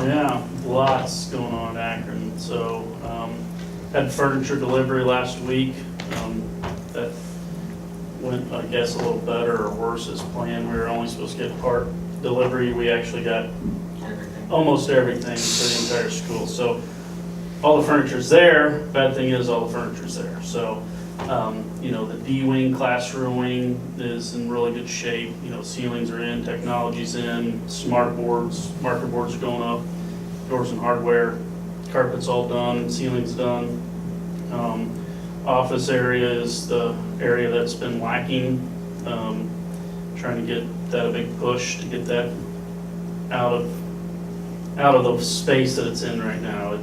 Yeah, lots going on in Akron. So, had furniture delivery last week. That went, I guess, a little better or worse as planned. We were only supposed to get part delivery. We actually got almost everything for the entire school. So, all the furniture's there. Bad thing is all the furniture's there. So, the D wing, classroom wing is in really good shape. Ceilings are in, technology's in, smart boards, marker boards are going up, doors and hardware, carpet's all done, ceiling's done. Office area is the area that's been lacking. Trying to get that a big push to get that out of the space that it's in right now.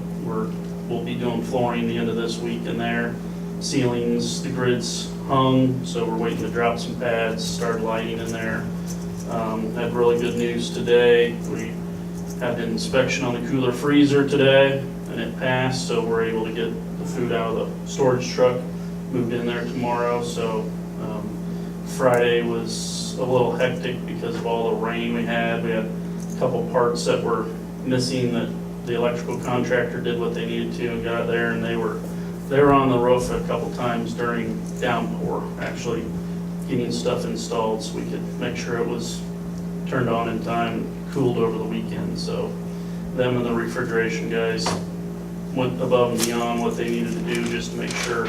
We'll be doing flooring the end of this week in there. Ceilings, the grid's hung, so we're waiting to drop some pads, start lighting in there. Had really good news today. We had an inspection on the cooler freezer today, and it passed, so we're able to get the food out of the storage truck, moved in there tomorrow. So Friday was a little hectic because of all the rain we had. We had a couple parts that were missing that the electrical contractor did what they needed to and got there, and they were on the roof a couple times during downpour, actually getting stuff installed so we could make sure it was turned on in time and cooled over the weekend. So them and the refrigeration guys went above and beyond what they needed to do just to make sure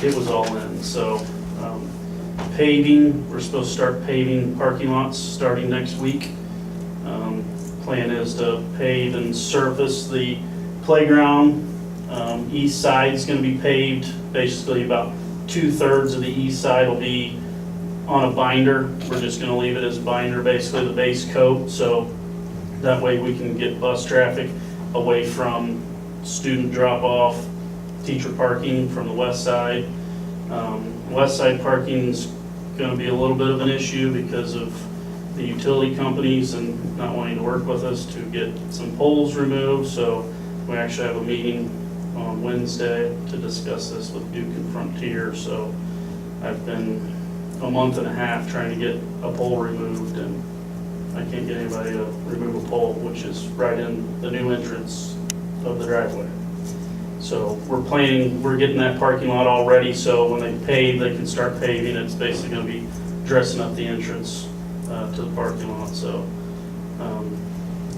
it was all in. So paving, we're supposed to start paving parking lots starting next week. Plan is to pave and surface the playground. East side's going to be paved. Basically about 2/3 of the east side will be on a binder. We're just going to leave it as binder, basically the base coat, so that way we can get bus traffic away from student drop-off, teacher parking from the west side. West side parking is going to be a little bit of an issue because of the utility companies and not wanting to work with us to get some poles removed. So we actually have a meeting on Wednesday to discuss this with Duke and Frontier. So I've been a month and a half trying to get a pole removed, and I can't get anybody to remove a pole, which is right in the new entrance of the driveway. So we're getting that parking lot all ready, so when they pave, they can start paving. It's basically going to be dressing up the entrance to the parking lot. So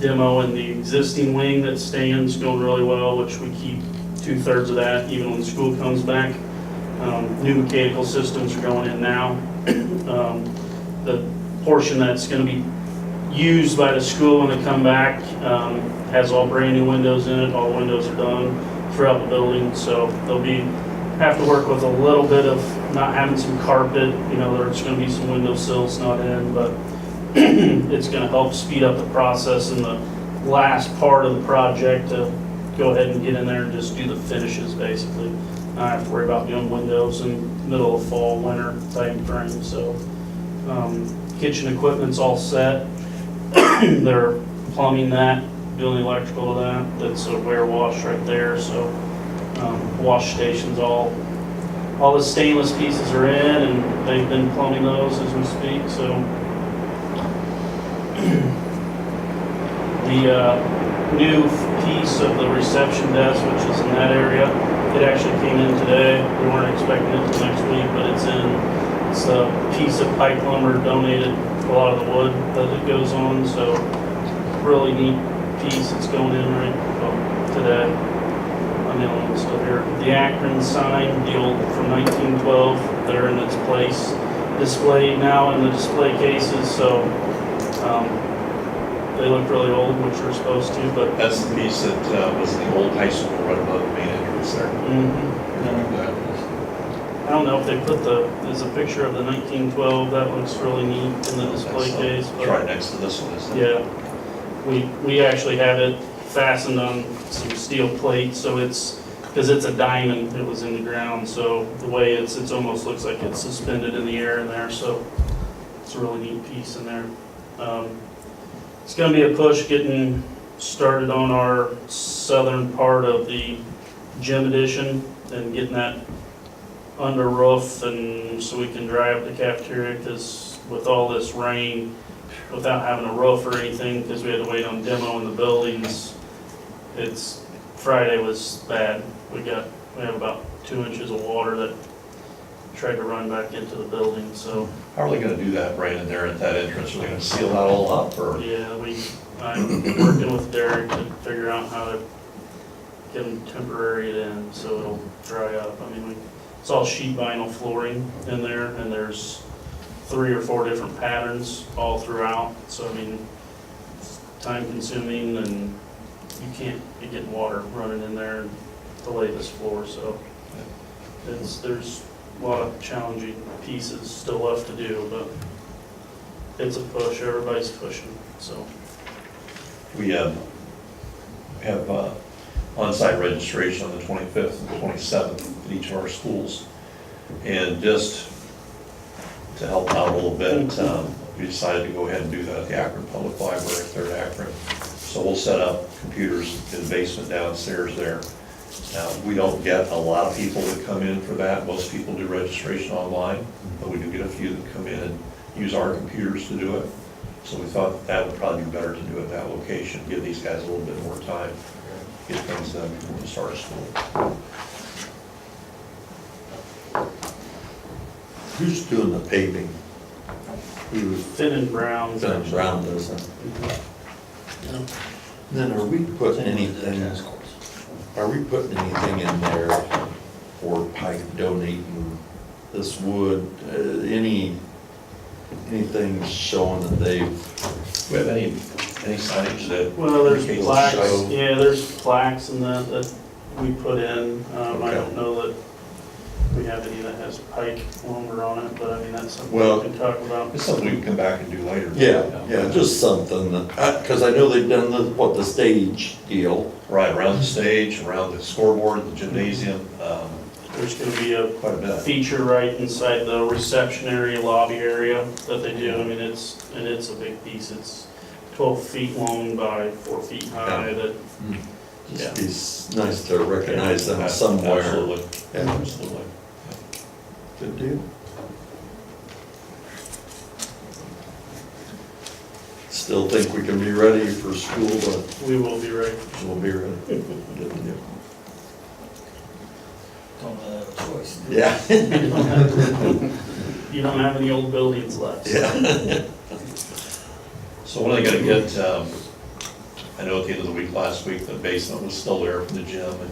demo in the existing wing that stands going really well, which we keep 2/3 of that even when school comes back. New mechanical systems are going in now. The portion that's going to be used by the school when they come back has all brand new windows in it. All the windows are done throughout the building, so they'll have to work with a little bit of not having some carpet. There's going to be some window sills not in, but it's going to help speed up the process in the last part of the project to go ahead and get in there and just do the finishes, basically. I have to worry about doing windows in middle of fall, winter time frame. So kitchen equipment's all set. They're plumbing that, doing the electrical to that. That's a wear wash right there. So wash stations, all the stainless pieces are in, and they've been plumbing those as we speak. So the new piece of the reception desk, which is in that area, it actually came in today. We weren't expecting it until next week, but it's a piece of pipe lumber donated, a lot of the wood that it goes on. So really neat piece. It's going in today. I'm the only one still here. The Akron sign, the old from 1912, they're in its place, displayed now in the display cases. So they look really old, which we're supposed to, but that's the piece that was the old high school right above the main entrance there. I don't know if they put there's a picture of the 1912, that looks really neat in the display case. It's right next to this one, isn't it? Yeah, we actually have it fastened on some steel plates, so because it's a diamond, it was in the ground, so the way it almost looks like it's suspended in the air in there, so it's a really neat piece in there. It's going to be a push getting started on our southern part of the gym addition and getting that under roof, and so we can dry up the cafeteria, because with all this rain, without having a roof or anything, because we had to wait on demo in the buildings, Friday was bad. We have about 2 inches of water that tried to run back into the building, so. How are they gonna do that, Brandon, there at that entrance? Are they gonna seal that all up, or? Yeah, I'm working with Derek to figure out how to get them temporary in so it'll dry up. I mean, it's all sheet vinyl flooring in there, and there's 3 or 4 different patterns all throughout. So, I mean, it's time consuming, and you can't be getting water running in there to lay this floor, so there's a lot of challenging pieces still left to do, but it's a push, everybody's pushing, so. We have on-site registration on the 25th and 27th at each of our schools. And just to help out a little bit, we decided to go ahead and do that at the Akron Public Library, 3rd Akron. So we'll set up computers in the basement downstairs there. Now, we don't get a lot of people that come in for that. Most people do registration online, but we do get a few that come in and use our computers to do it. So we thought that would probably be better to do at that location, give these guys a little bit more time, get things done before the start of school. Who's doing the paving? Thin and brown. Then Brown does that. Yeah. Then are we putting anything in there for Pike donating this wood? Anything showing that they've, Do we have any signage that? Well, there's indicates plaques, show? yeah, there's plaques and that we put in. I don't know that we have any that has Pike lumber on it, but I mean, that's something Well- we can talk about. It's something we can come back and do later. yeah, just something that, because I know they've done the stage deal. Right, around the stage, around the scoreboard, the gymnasium, There's gonna be a quite a bit. feature right inside the reception area, lobby area that they do. I mean, it's a big piece. It's 12 feet long by 4 feet high that, Just be nice to recognize them somewhere. Absolutely, Yeah. absolutely. Good deal. Still think we can be ready for school, but we will be right. we'll be ready. Good deal. Don't have a choice. Yeah. You don't have any old buildings left. so. Yeah. So when are they gonna get, I know at the end of the week last week, the basement was still there from the gym, and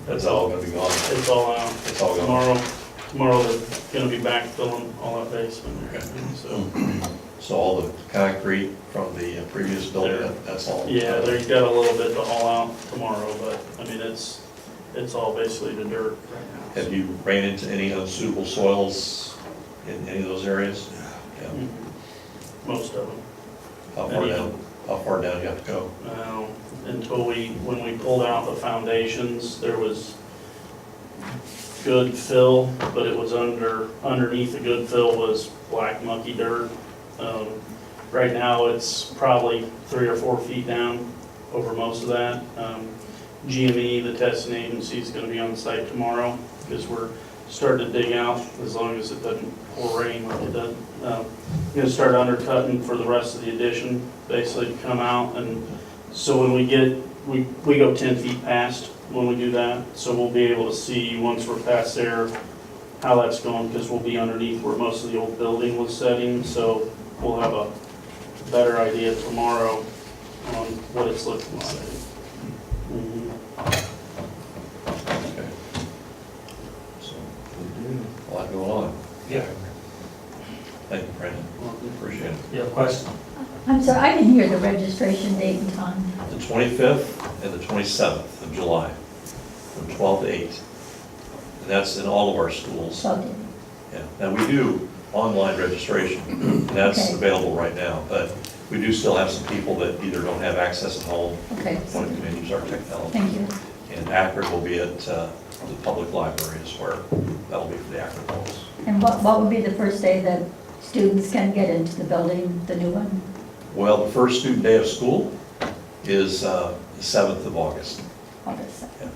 that's all gonna be gone. It's all out. It's all gone. Tomorrow they're gonna be backfilling all that basement. Okay. So, So all the concrete from the previous building, that's all? yeah, they've got a little bit to haul out tomorrow, but I mean, it's all basically the dirt right now. Have you ran into any unsuitable soils in any of those areas? Yeah. Mhm. Most of them. How far down you have to go? When we pulled out the foundations, there was good fill, but it was underneath the good fill was black mucky dirt. Right now, it's probably 3 or 4 feet down over most of that. GME, the testing agency, is gonna be on site tomorrow, because we're starting to dig out, as long as it doesn't pour rain like it does. Gonna start undercutting for the rest of the addition, basically to come out, and so when we go 10 feet past when we do that, so we'll be able to see, once we're past there, how that's going, because we'll be underneath where most of the old building was setting, so we'll have a better idea tomorrow on what it's looking like. Mhm. Okay. So, a lot going on. Yeah. Thank you, Brandon. Appreciate it. You have a question? I'm sorry, I didn't hear the registration date and time. The 25th and the 27th of July, from 12 to 8. And that's in all of our schools. So, Yeah, and we do online registration, and that's Okay. available right now, but we do still have some people that either don't have access at home, okay, want to come in and use our technology. thank you. And Akron will be at the public library is where that'll be for the Akron folks. And what would be the first day that students can get into the building, the new one? Well, the first student day of school is the 7th of August. August 7th. Yeah.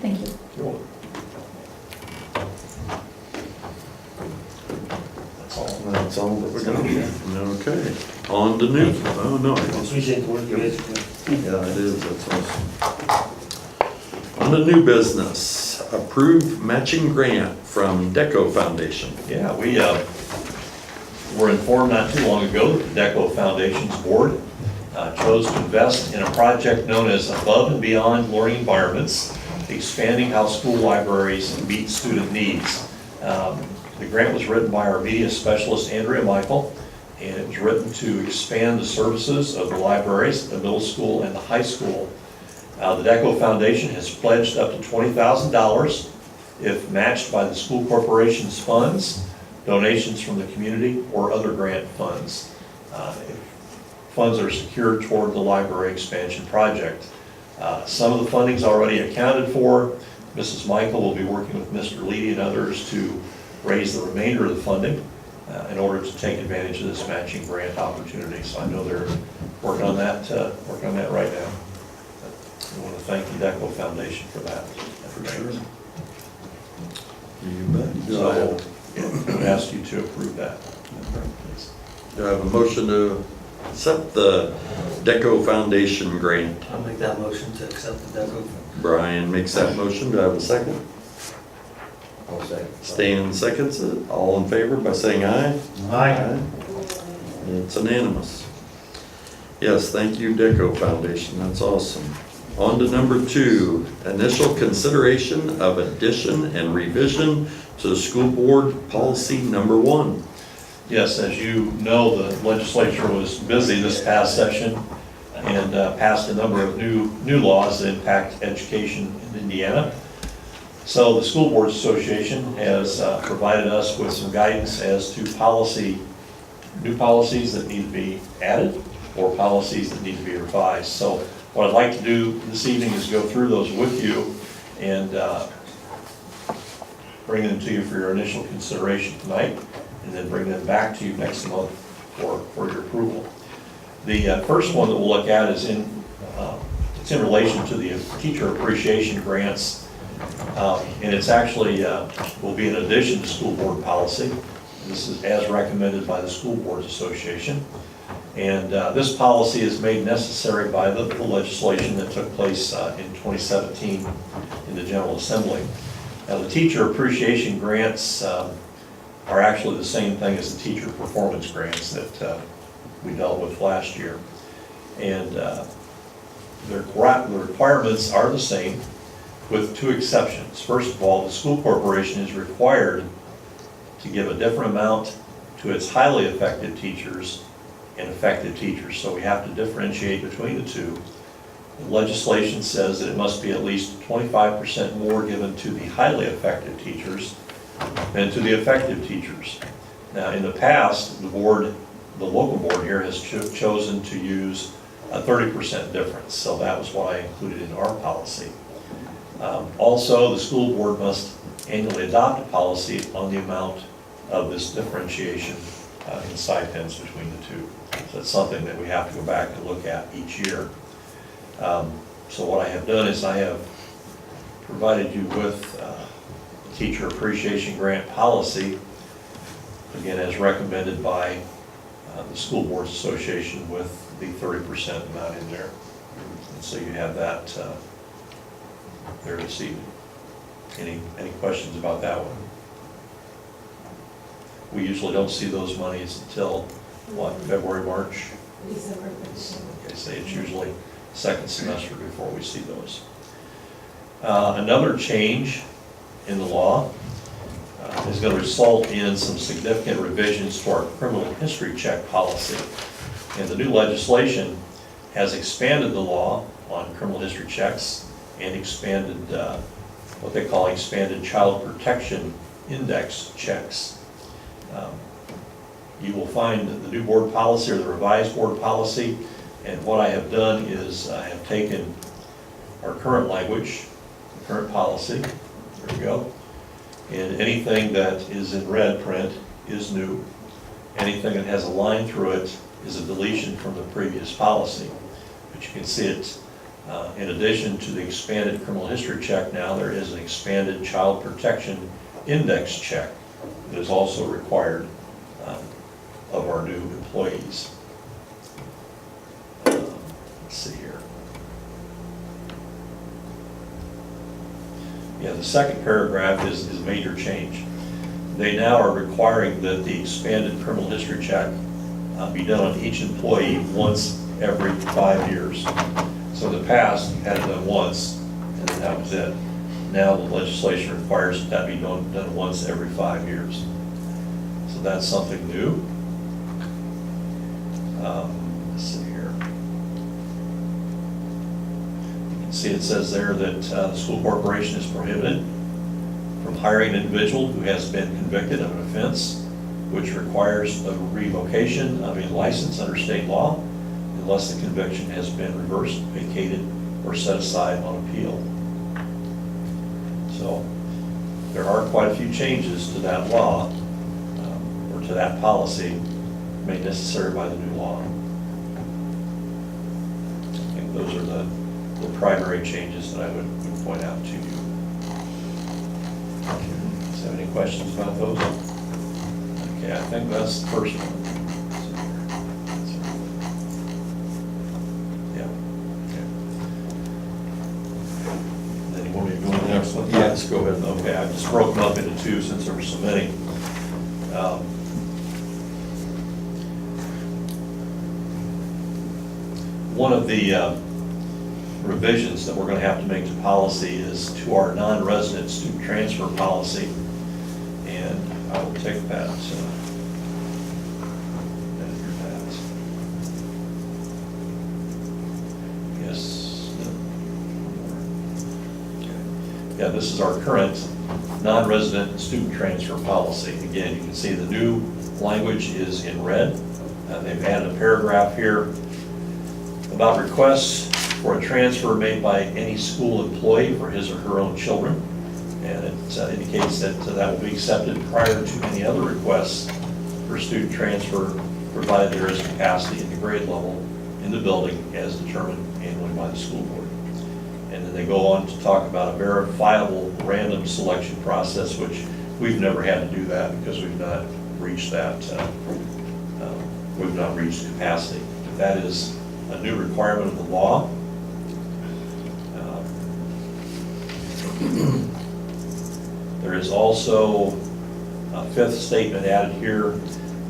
Thank you. You're welcome. That's all. That's all that we're gonna do. Okay, on to new. Oh, no. Appreciate the work you guys do. Yeah, it is, that's awesome. On to new business, approved matching grant from Deco Foundation. Yeah, we were informed not too long ago that the DECO Foundation's board chose to invest in a project known as Above and Beyond Learning Environments, expanding how school libraries meet student needs. The grant was written by our media specialist, Andrea Michael, and it was written to expand the services of the libraries at the middle school and the high school. The DECO Foundation has pledged up to $20,000 if matched by the school corporation's funds, donations from the community, or other grant funds. If funds are secured toward the library expansion project. Some of the funding's already accounted for. Mrs. Michael will be working with Mr. Leedy and others to raise the remainder of the funding in order to take advantage of this matching grant opportunity. So I know they're working on that right now. I want to thank the DECO Foundation for that. For sure. You bet. So I would ask you to approve that. Please. Do I have a motion to accept the Deco Foundation grant? I'll make that motion to accept the DECO. Brian makes that motion. Do I have a second? I'll second. Stan seconds it. All in favor by saying aye? Aye. It's unanimous. Yes, thank you, Deco Foundation. That's awesome. On to number 2, initial consideration of addition and revision to the school board policy number 1. Yes, as you know, the legislature was busy this past session and passed a number of new laws that impact education in Indiana. So the School Boards Association has provided us with some guidance as to new policies that need to be added or policies that need to be revised. So what I'd like to do this evening is go through those with you and bring them to you for your initial consideration tonight, and then bring them back to you next month for your approval. The first one that we'll look at is it's in relation to the teacher appreciation grants, and it's actually will be in addition to school board policy. This is as recommended by the School Boards Association. And this policy is made necessary by the legislation that took place in 2017 in the General Assembly. Now, the teacher appreciation grants are actually the same thing as the teacher performance grants that we dealt with last year. And the requirements are the same with 2 exceptions. First of all, the school corporation is required to give a different amount to its highly effective teachers and effective teachers, so we have to differentiate between the 2. The legislation says that it must be at least 25% more given to the highly effective teachers than to the effective teachers. Now, in the past, the local board here has chosen to use a 30% difference, so that was what I included in our policy. Also, the school board must annually adopt a policy on the amount of this differentiation in stipends between the 2. So it's something that we have to go back and look at each year. So what I have done is I have provided you with teacher appreciation grant policy, again as recommended by the School Boards Association with the 30% amount in there. And so you have that there this evening. Any questions about that one? We usually don't see those monies until, what, February, March? December. Okay, so it's usually second semester before we see those. Another change in the law is going to result in some significant revisions to our criminal history check policy. And the new legislation has expanded the law on criminal history checks and expanded what they call expanded child protection index checks. You will find the new board policy or the revised board policy, and what I have done is I have taken our current language, the current policy, there we go, and anything that is in red print is new. Anything that has a line through it is a deletion from the previous policy. But you can see it, in addition to the expanded criminal history check now, there is an expanded child protection index check that is also required of our new employees. Let's see here. Yeah, the second paragraph is a major change. They now are requiring that the expanded criminal history check be done on each employee once every 5 years. So in the past, you had it done once, and then that was it. Now the legislation requires that be done once every 5 years. So that's something new. Let's see here. You can see it says there that the school corporation is prohibited from hiring an individual who has been convicted of an offense which requires a revocation of a license under state law unless the conviction has been reversed, vacated, or set aside on appeal. So there are quite a few changes to that law, or to that policy, made necessary by the new law. I think those are the primary changes that I would point out to you. Does have any questions about those? Okay, I think that's the first one. Yeah. Okay. Then you want me to go to the next one? Yes, go ahead. Okay, I just broke them up into two since there were so many. One of the revisions that we're going to have to make to policy is to our non-resident student transfer policy. And I will take that. Yes. Yeah, this is our current non-resident student transfer policy. Again, you can see the new language is in red. They've added a paragraph here about requests for a transfer made by any school employee for his or her own children. And it indicates that that will be accepted prior to any other requests for student transfer, provided there is capacity at the grade level in the building as determined annually by the school board. And then they go on to talk about a verifiable random selection process, which we've never had to do that because we've not reached that, we've not reached capacity. That is a new requirement of the law. There is also a fifth statement added here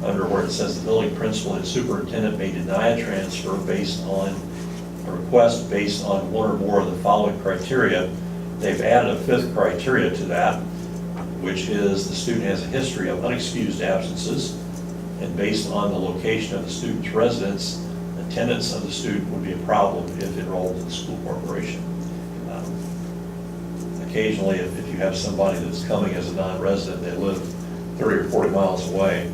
under where it says the building principal and superintendent may deny a transfer based on a request based on one or more of the following criteria. They've added a fifth criteria to that, which is the student has a history of unexcused absences, and based on the location of the student's residence, attendance of the student would be a problem if enrolled in the school corporation. Occasionally, if you have somebody that's coming as a non-resident, they live 30 or 40 miles away,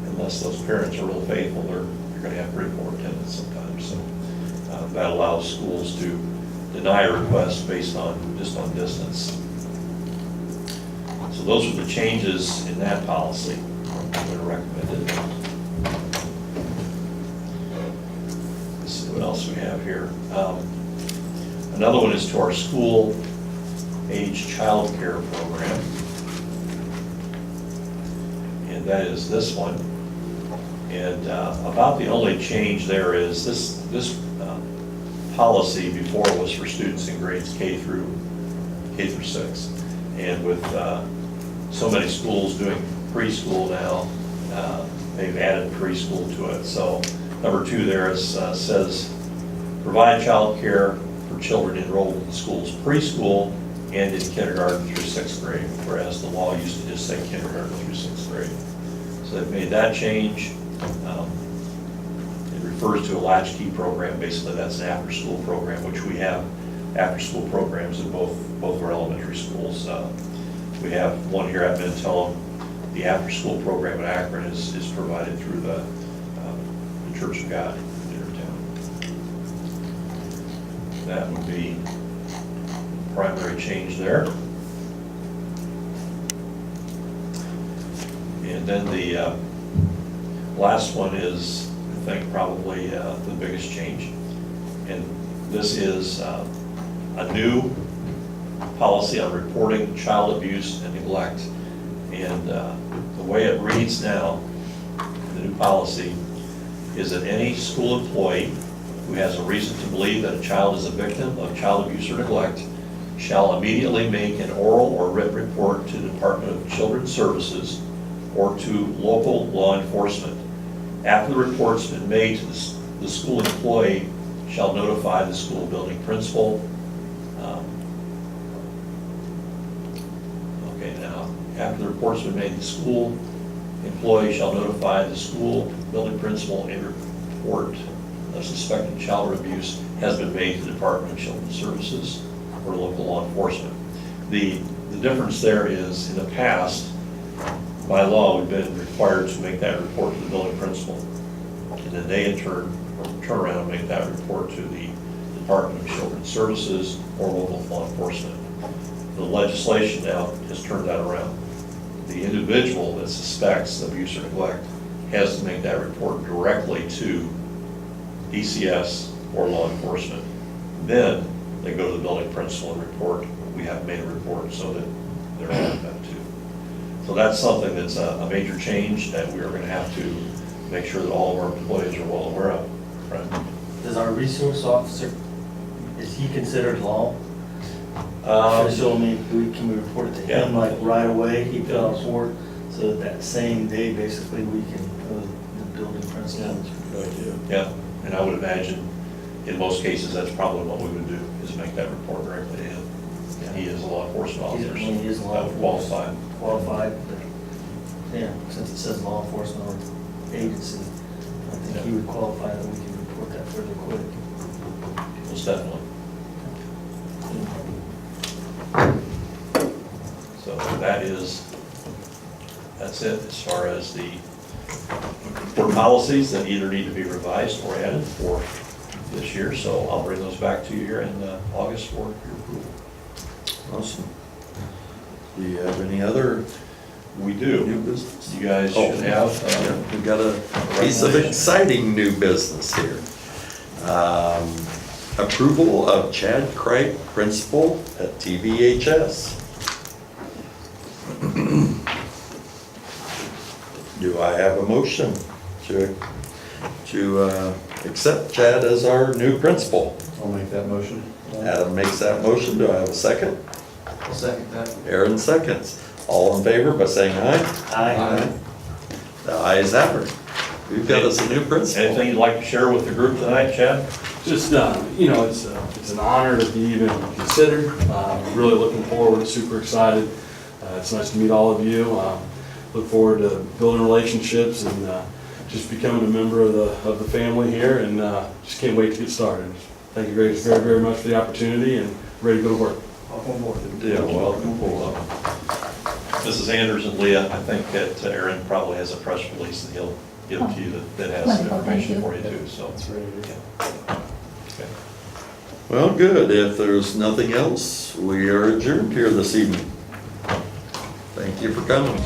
unless those parents are real faithful, you're going to have pretty poor attendance sometimes. So that allows schools to deny a request based on just on distance. So those are the changes in that policy that are recommended. Let's see what else we have here. Another one is to our school age child care program. And that is this one. And about the only change there is this policy before was for students in grades K through 6. And with so many schools doing preschool now, they've added preschool to it. So number 2 there is, says, provide child care for children enrolled in the school's preschool and in kindergarten through 6th grade, whereas the law used to just say kindergarten through 6th grade. So they've made that change. It refers to a latchkey program. Basically, that's an after-school program, which we have after-school programs in both our elementary schools. We have one here at Mentone. The after-school program at Akron is provided through the Church of God in Dinnertown. That would be primary change there. And then the last one is, I think, probably the biggest change. And this is a new policy on reporting child abuse and neglect. And the way it reads now, the new policy, is that any school employee who has a reason to believe that a child is a victim of child abuse or neglect shall immediately make an oral or written report to the Department of Children's Services or to local law enforcement. After the report's been made to the school employee, shall notify the school building principal. Okay, now, after the report's been made, the school employee shall notify the school building principal a report of suspected child abuse has been made to the Department of Children's Services or local law enforcement. The difference there is, in the past, by law, we've been required to make that report to the building principal. And then they in turn around and make that report to the Department of Children's Services or local law enforcement. The legislation now has turned that around. The individual that suspects abuse or neglect has to make that report directly to DCS or law enforcement. Then they go to the building principal and report, we have made a report, so that they're aware of that too. So that's something that's a major change that we are going to have to make sure that all of our employees are well aware of. Right? Does our resource officer, is he considered law official? I mean, can we report it to him Yeah. like right away? He fill out a report, so that same day, basically, we can go to the building principal. Good idea. Yeah, and I would imagine in most cases, that's probably what we would do, is make that report directly to him. And he is a law enforcement officer. He is a law That would qualify. Qualified, but, yeah, since it says law enforcement or agency, I think he would qualify that we can report that further quick. Most definitely. So that's it as far as the board policies that either need to be revised or added for this year. So I'll bring those back to you here in August for your approval. Awesome. Do you have any other We do. new business? You guys Oh, should have, yeah, we've got a piece of exciting new business here. Approval of Chad Craig, principal at TVHS. Do I have a motion to accept Chad as our new principal? I'll make that motion. Adam makes that motion. Do I have a second? I'll second that. Aaron seconds. All in favor by saying aye? Aye. The ayes have it. We've got us a new principal. anything you'd like to share with the group tonight, Chad? Just, it's an honor to be even considered. Really looking forward, super excited. It's nice to meet all of you. Look forward to building relationships and just becoming a member of the family here, and just can't wait to get started. Thank you very, very, very much for the opportunity, and ready to go to work. Welcome aboard. Yeah, welcome aboard. Mrs. Anders and Leah, I think that Aaron probably has a press release that he'll give to you that has some Wonderful, thank information you. for you too, so. That's ready. Okay. Well, good. If there's nothing else, we are adjourned here this evening. Thank you for coming.